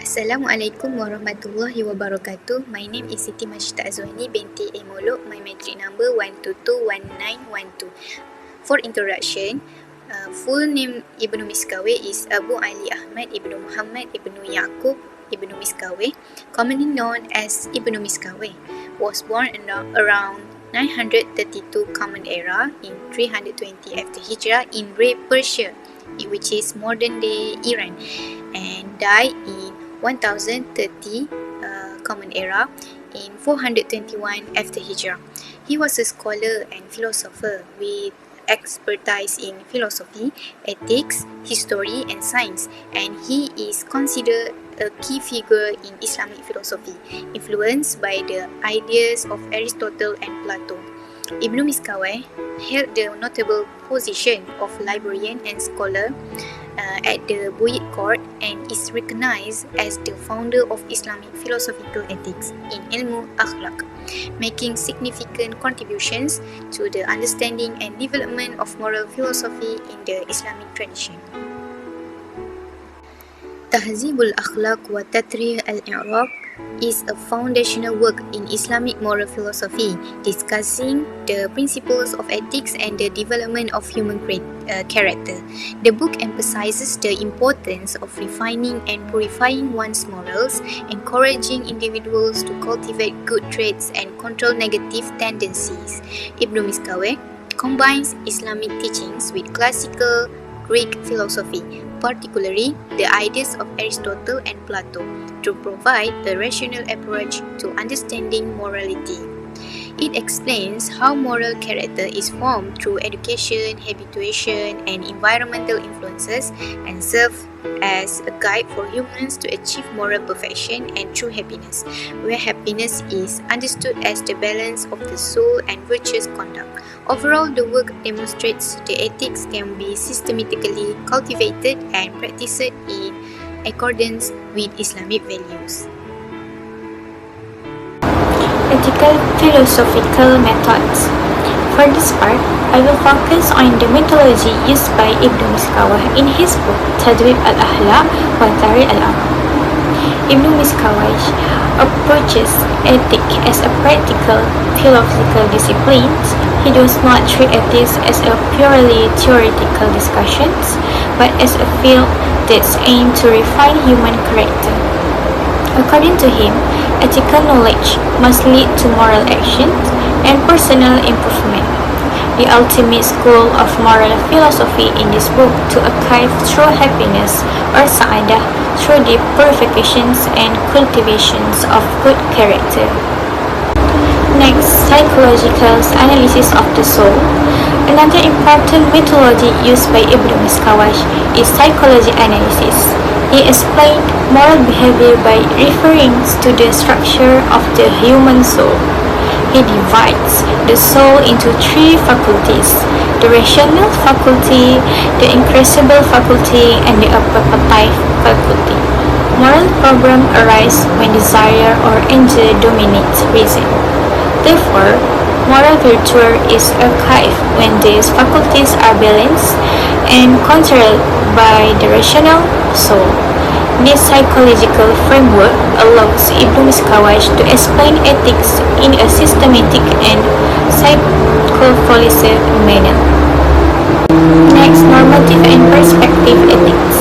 Assalamualaikum warahmatullahi wabarakatuh. My name is Siti Majita Azwani binti Emolok. My matric number 1221912. For introduction, full name Ibnu Miskawayh is Abu Ali Ahmad Ibnu Muhammad Ibnu Yaqub Ibnu Miskawayh, commonly known as Ibnu Miskawayh. Was born around 932 Common Era in 320 after Hijrah in Persia, which is modern day Iran, and died in 1030 Common Era in 421 after Hijrah. He was a scholar and philosopher with expertise in philosophy, ethics, history and science, and he is considered a key figure in Islamic philosophy, influenced by the ideas of Aristotle and Plato. Ibnu Miskawayh held the notable position of librarian and scholar at the Buyid court and is recognized as the founder of Islamic philosophical ethics in ilmu Akhlak, making significant contributions to the understanding and development of moral philosophy in the Islamic tradition. Tahdhib Akhlak wa Tathir al-I'rab is a foundational work in Islamic moral philosophy discussing the principles of ethics and the development of human character. The book emphasizes the importance of refining and purifying one's morals, encouraging individuals to cultivate good traits and control negative tendencies. Ibnu Miskawayh combines Islamic teachings with classical Greek philosophy, particularly the ideas of Aristotle and Plato, to provide a rational approach to understanding morality. It explains how moral character is formed through education, habituation, and environmental influences, and serves as a guide for humans to achieve moral perfection and true happiness, where happiness is understood as the balance of the soul and virtuous conduct. Overall, the work demonstrates the ethics can be systematically cultivated and practiced in accordance with Islamic values. Ethical philosophical methods. For this part, I will focus on the methodology used by Ibnu Miskawayh in his book Tahdhib al-Akhlak wa Tathir al-Akhlak. Ibnu Miskawayh approaches ethics as a practical philosophical discipline. He does not treat ethics as a purely theoretical discussions, but as a field that's aimed to refine human character. According to him, ethical knowledge must lead to moral actions and personal improvement. The ultimate goal of moral philosophy in this book to achieve true happiness or sa'adah through the purifications and cultivations of good character. Next, psychological analysis of the soul. Another important methodology used by Ibnu Miskawayh is psychology analysis. He explained moral behavior by referring to the structure of the human soul. He divides the soul into three faculties: the rational faculty, the intellectual faculty, and the appetitive faculty. Moral problems arise when desire or anger dominates reason. Therefore, moral virtue is achieved when these faculties are balanced and controlled by the rational soul. This psychological framework allows Ibnu Miskawayh to explain ethics in a systematic and psychophilosophical manner. Next, normative and perspective ethics.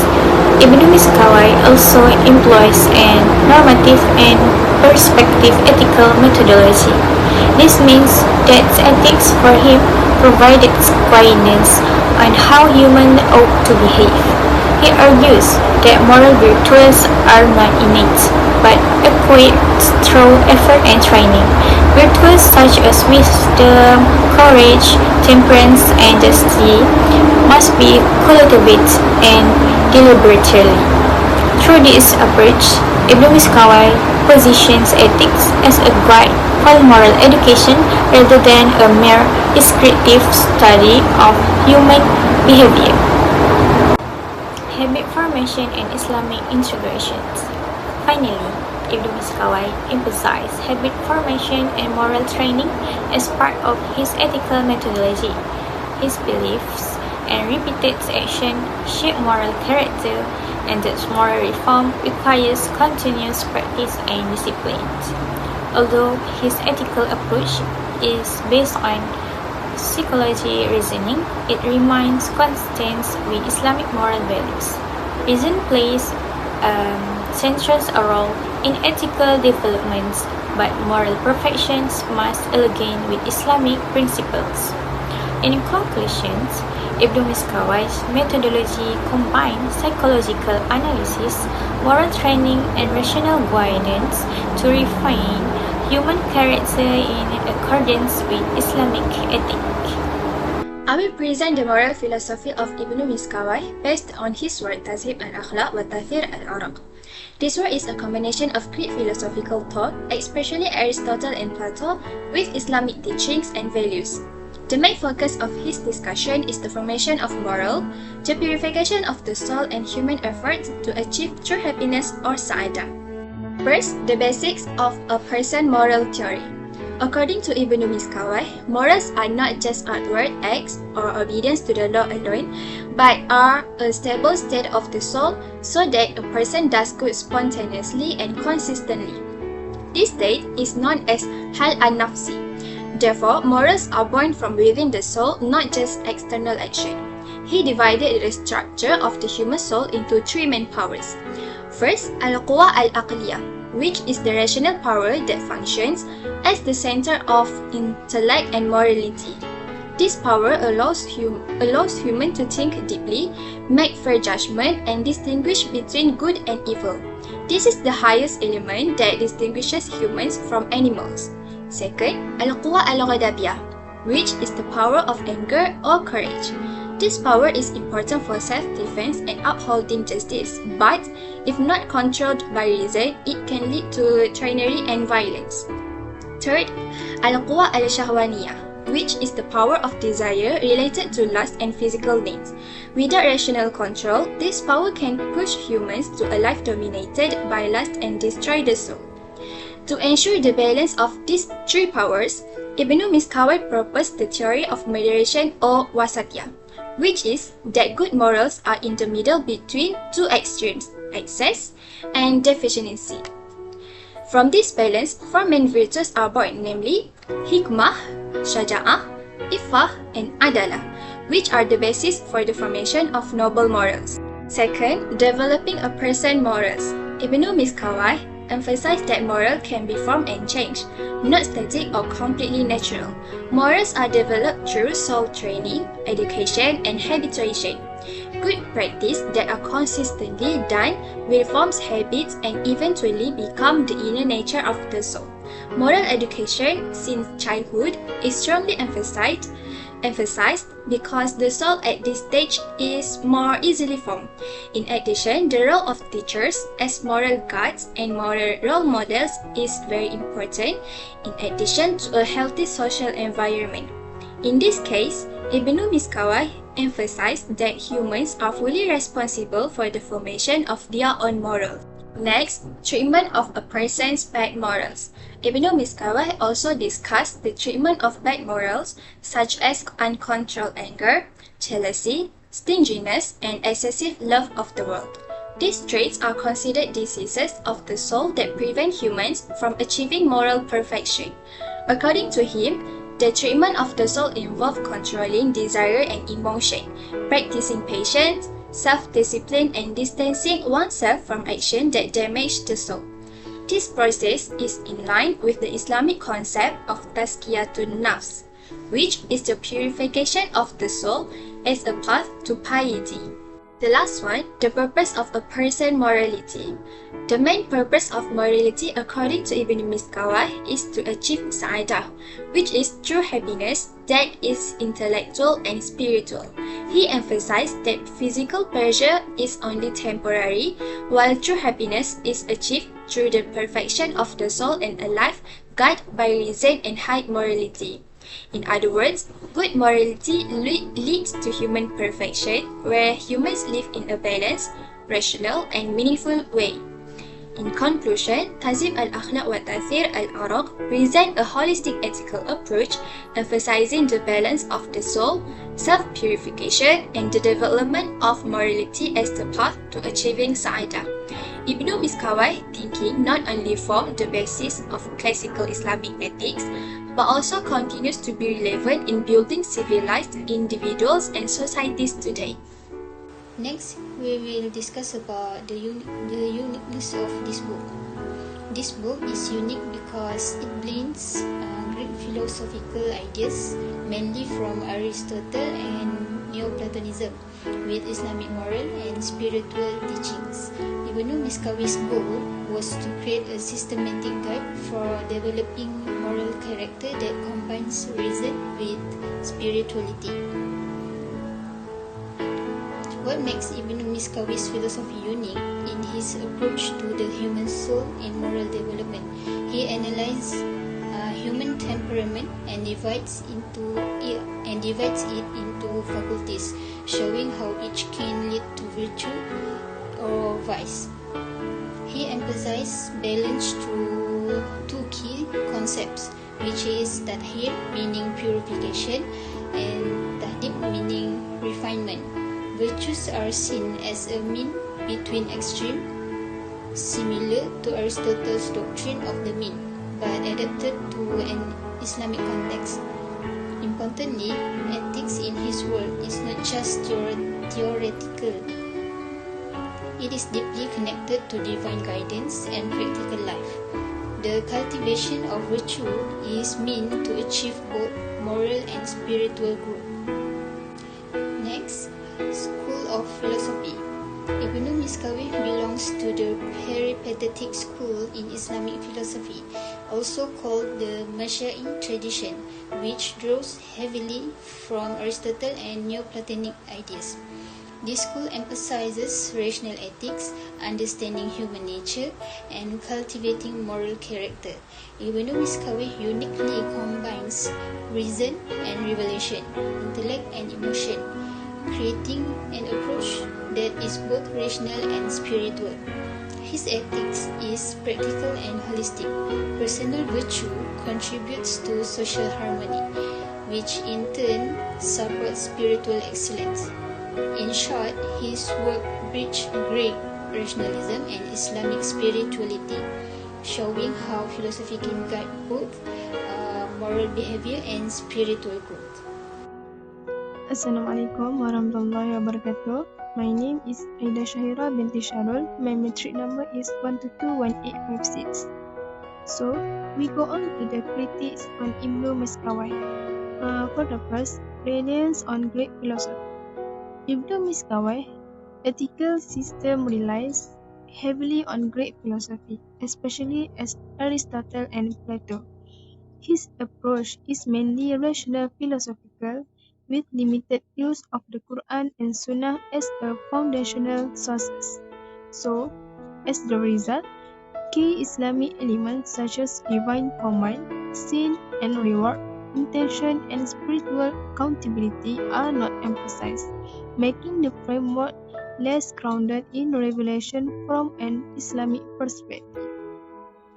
Ibnu Miskawayh also employs a normative and perspective ethical methodology. This means that ethics for him provided guidance on how humans ought to behave. He argues that moral virtues are not innate, but acquired through effort and training. Virtues such as wisdom, courage, temperance, and justice must be cultivated and deliberately. Through this approach, Ibnu Miskawayh positions ethics as a guide for moral education rather than a mere descriptive study of human behavior. Habit formation and Islamic integrations. Finally, Ibnu Miskawayh emphasized habit formation and moral training as part of his ethical methodology. His beliefs and repeated action shape moral character and that moral reform requires continuous practice and discipline. Although his ethical approach is based on psychology reasoning, it remains consistent with Islamic moral values. Reason plays central role in ethical developments, but moral perfections must align with Islamic principles. In conclusions, Ibn Miskawayh's methodology combines psychological analysis, moral training, and rational guidance to refine human character in accordance with Islamic ethics. I will present the moral philosophy of Ibn Miskawayh based on his work Tahdhib and Akhlak wa Tathir al-Araq. This work is a combination of Greek philosophical thought, especially Aristotle and Plato, with Islamic teachings and values. The main focus of his discussion is the formation of moral, the purification of the soul and human efforts to achieve true happiness or sa'adah. First, the basics of a person's moral theory. According to Ibn Miskawayh, morals are not just outward acts or obedience to the law alone, but are a stable state of the soul so that a person does good spontaneously and consistently. This state is known as hal an-nafsi. Therefore, morals are born from within the soul, not just external action. He divided the structure of the human soul into three main powers. First, al-quwa al-aqliyah, which is the rational power that functions as the center of intellect and morality. This power allows humans to think deeply, make fair judgment, and distinguish between good and evil. This is the highest element that distinguishes humans from animals. Second, al-quwa al-ghadabiyah, which is the power of anger or courage. This power is important for self-defense and upholding justice, but if not controlled by reason, it can lead to tyranny and violence. Third, al-quwa al-shahwaniyah, which is the power of desire related to lust and physical needs. Without rational control, this power can push humans to a life dominated by lust and destroy the soul. To ensure the balance of these three powers, Ibn Miskawayh proposed the theory of moderation or wasatiyah, which is that good morals are in the middle between two extremes, excess and deficiency. From this balance, four main virtues are born, namely hikmah, shaja'ah, iffah, and adalah, which are the basis for the formation of noble morals. Second, developing a person's morals. Ibn Miskawayh emphasized that moral can be formed and changed, not static or completely natural. Morals are developed through soul training, education, and habituation. Good practice that are consistently done will form habits and eventually become the inner nature of the soul. Moral education since childhood is strongly emphasized because the soul at this stage is more easily formed. In addition, the role of teachers as moral guides and moral role models is very important in addition to a healthy social environment. In this case, Ibn Miskawayh emphasized that humans are fully responsible for the formation of their own morals. Next, treatment of a person's bad morals. Ibn Miskawayh also discussed the treatment of bad morals such as uncontrolled anger, jealousy, stinginess, and excessive love of the world. These traits are considered diseases of the soul that prevent humans from achieving moral perfection. According to him, the treatment of the soul involves controlling desire and emotion, practicing patience, self-discipline, and distancing oneself from action that damage the soul. This process is in line with the Islamic concept of tazkiyatun nafs, which is the purification of the soul as a path to piety. The last one, the purpose of a person's morality. The main purpose of morality according to Ibn Miskawayh is to achieve sa'adah, which is true happiness that is intellectual and spiritual. He emphasized that physical pleasure is only temporary, while true happiness is achieved through the perfection of the soul and a life guided by reason and high morality. In other words, good morality leads to human perfection, where humans live in a balanced, rational, and meaningful way. In conclusion, Tahdhib al-Akhlak wa Tathir al-Araq present a holistic ethical approach emphasizing the balance of the soul, self-purification, and the development of morality as the path to achieving Sa'adah. Ibnu Miskawayh thinking not only formed the basis of classical Islamic ethics, but also continues to be relevant in building civilized individuals and societies today. Next, we will discuss about the uniqueness of this book. This book is unique because it blends Greek philosophical ideas, mainly from Aristotle and Neoplatonism, with Islamic moral and spiritual teachings. Ibnu Miskawayh's goal was to create a systematic guide for developing moral character that combines reason with spirituality. What makes Ibnu Miskawayh's philosophy unique in his approach to the human soul and moral development? He analyzes human temperament and divides it into faculties, showing how each can lead to virtue or vice. He emphasizes balance through two key concepts, which is Tathir, meaning purification, and Tahdhib, meaning refinement. Virtues are seen as a mean between extreme, similar to Aristotle's doctrine of the mean, but adapted to an Islamic context. Importantly, ethics in his work is not just theoretical. It is deeply connected to divine guidance and practical life. The cultivation of virtue is meant to achieve both moral and spiritual growth. Next, School of Philosophy. Ibnu Miskawayh belongs to the peripatetic school in Islamic philosophy, also called the Mashai tradition, which draws heavily from Aristotle and Neoplatonic ideas. This school emphasizes rational ethics, understanding human nature, and cultivating moral character. Ibnu Miskawayh uniquely combines reason and revelation, intellect and emotion, creating an approach that is both rational and spiritual. His ethics is practical and holistic. Personal virtue contributes to social harmony, which in turn supports spiritual excellence. In short, his work bridges Greek rationalism and Islamic spirituality, showing how philosophy can guide both moral behavior and spiritual growth. Assalamualaikum warahmatullahi wabarakatuh. My name is Aida Shahira binti Sharul. My metric number is 1221856. So, we go on to the critiques on Ibnu Miskawayh. For the first, reliance on Greek philosophy. Ibnu Miskawayh ethical system relies heavily on Greek philosophy, especially as Aristotle and Plato. His approach is mainly rational philosophical, with limited use of the Quran and Sunnah as a foundational sources. So, as the result, key Islamic elements such as divine command, sin and reward, intention and spiritual accountability are not emphasized, making the framework less grounded in revelation from an Islamic perspective.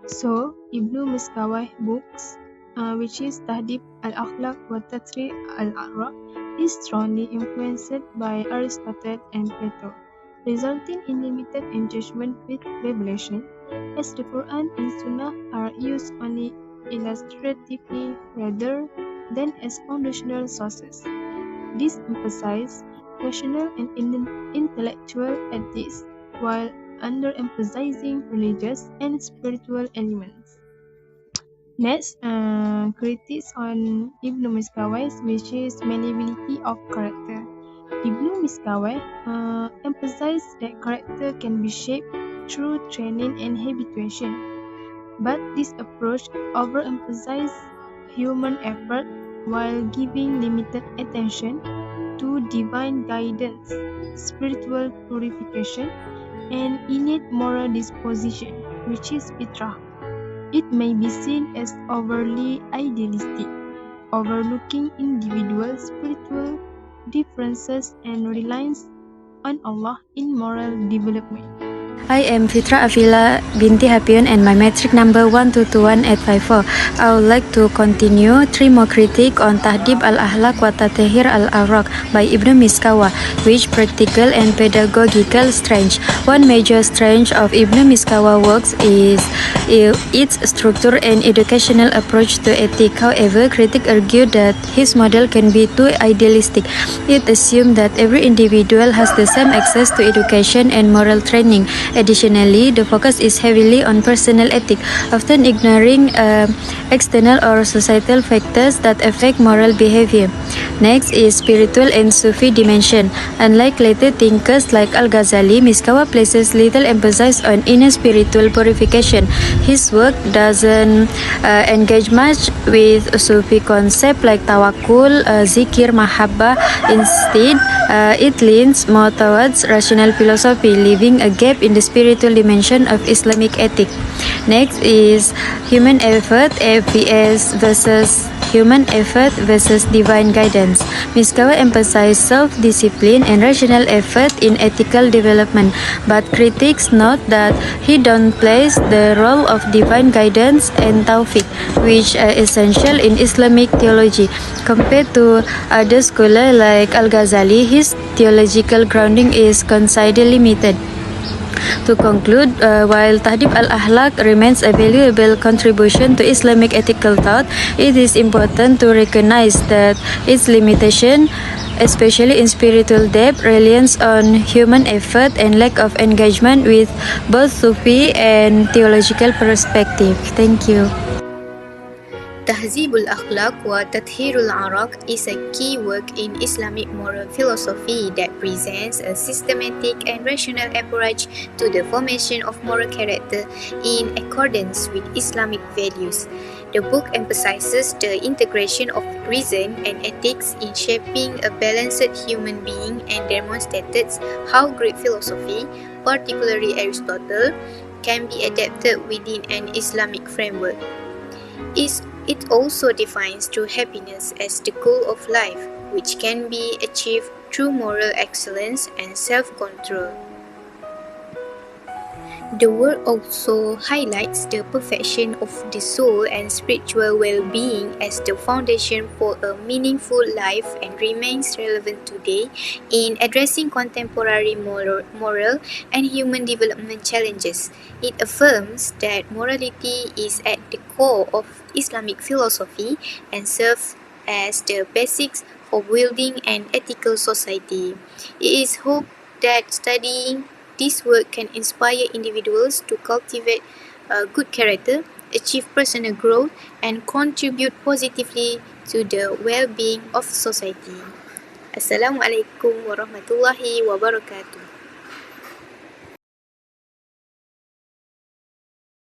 So, Ibnu Miskawayh books, which is Tahdhib al-Akhlak wa Tathir al-Araq, is strongly influenced by Aristotle and Plato, resulting in limited engagement with revelation, as the Quran and Sunnah are used only illustratively rather than as foundational sources. This emphasizes rational and intellectual ethics, while underemphasizing religious and spiritual elements. Next, critiques on Ibnu Miskawayh, which is malleability of character. Ibnu Miskawayh emphasizes that character can be shaped through training and habituation, but this approach overemphasizes human effort while giving limited attention to divine guidance, spiritual purification, and innate moral disposition, which is fitrah. It may be seen as overly idealistic, overlooking individual spiritual differences and reliance on Allah in moral development. I am Fitra Afila binti Hapion and my metric number 1221854. I would like to continue 3 more critique on Tahdhib al-Akhlak wa Tathir al-Awraq by Ibn Miskawayh, which practical and pedagogical strength. One major strength of Ibn Miskawayh works is its structure and educational approach to ethics. However, critics argue that his model can be too idealistic. It assumes that every individual has the same access to education and moral training. Additionally, the focus is heavily on personal ethics, often ignoring external or societal factors that affect moral behavior. Next is spiritual and Sufi dimension. Unlike later thinkers like Al-Ghazali, Miskawayh places little emphasis on inner spiritual purification. His work doesn't engage much with Sufi concepts like tawakkul, zikir, mahabbah. Instead, it leans more towards rational philosophy, leaving a gap in the spiritual dimension of Islamic ethics. Next is human effort, FVS versus human effort versus divine guidance. Miskawayh emphasizes self-discipline and rational effort in ethical development, but critics note that he downplays the role of divine guidance and tawfiq, which are essential in Islamic theology. Compared to other scholars like Al-Ghazali, his theological grounding is considerably limited. To conclude, while Tahdhib al-Akhlak remains a valuable contribution to Islamic ethical thought, it is important to recognize that its limitation, especially in spiritual depth, reliance on human effort and lack of engagement with both Sufi and theological perspective. Thank you. Tahzib al-Akhlak wa Tathir al-Araq is a key work in Islamic moral philosophy that presents a systematic and rational approach to the formation of moral character in accordance with Islamic values. The book emphasizes the integration of reason and ethics in shaping a balanced human being and demonstrates how Greek philosophy, particularly Aristotle, can be adapted within an Islamic framework. It also defines true happiness as the goal of life, which can be achieved through moral excellence and self-control. The work also highlights the perfection of the soul and spiritual well-being as the foundation for a meaningful life and remains relevant today in addressing contemporary moral and human development challenges. It affirms that morality is at the core of Islamic philosophy and serves as the basics for building an ethical society. It is hoped that studying this work can inspire individuals to cultivate good character, achieve personal growth, and contribute positively to the well-being of society. Assalamualaikum warahmatullahi wabarakatuh.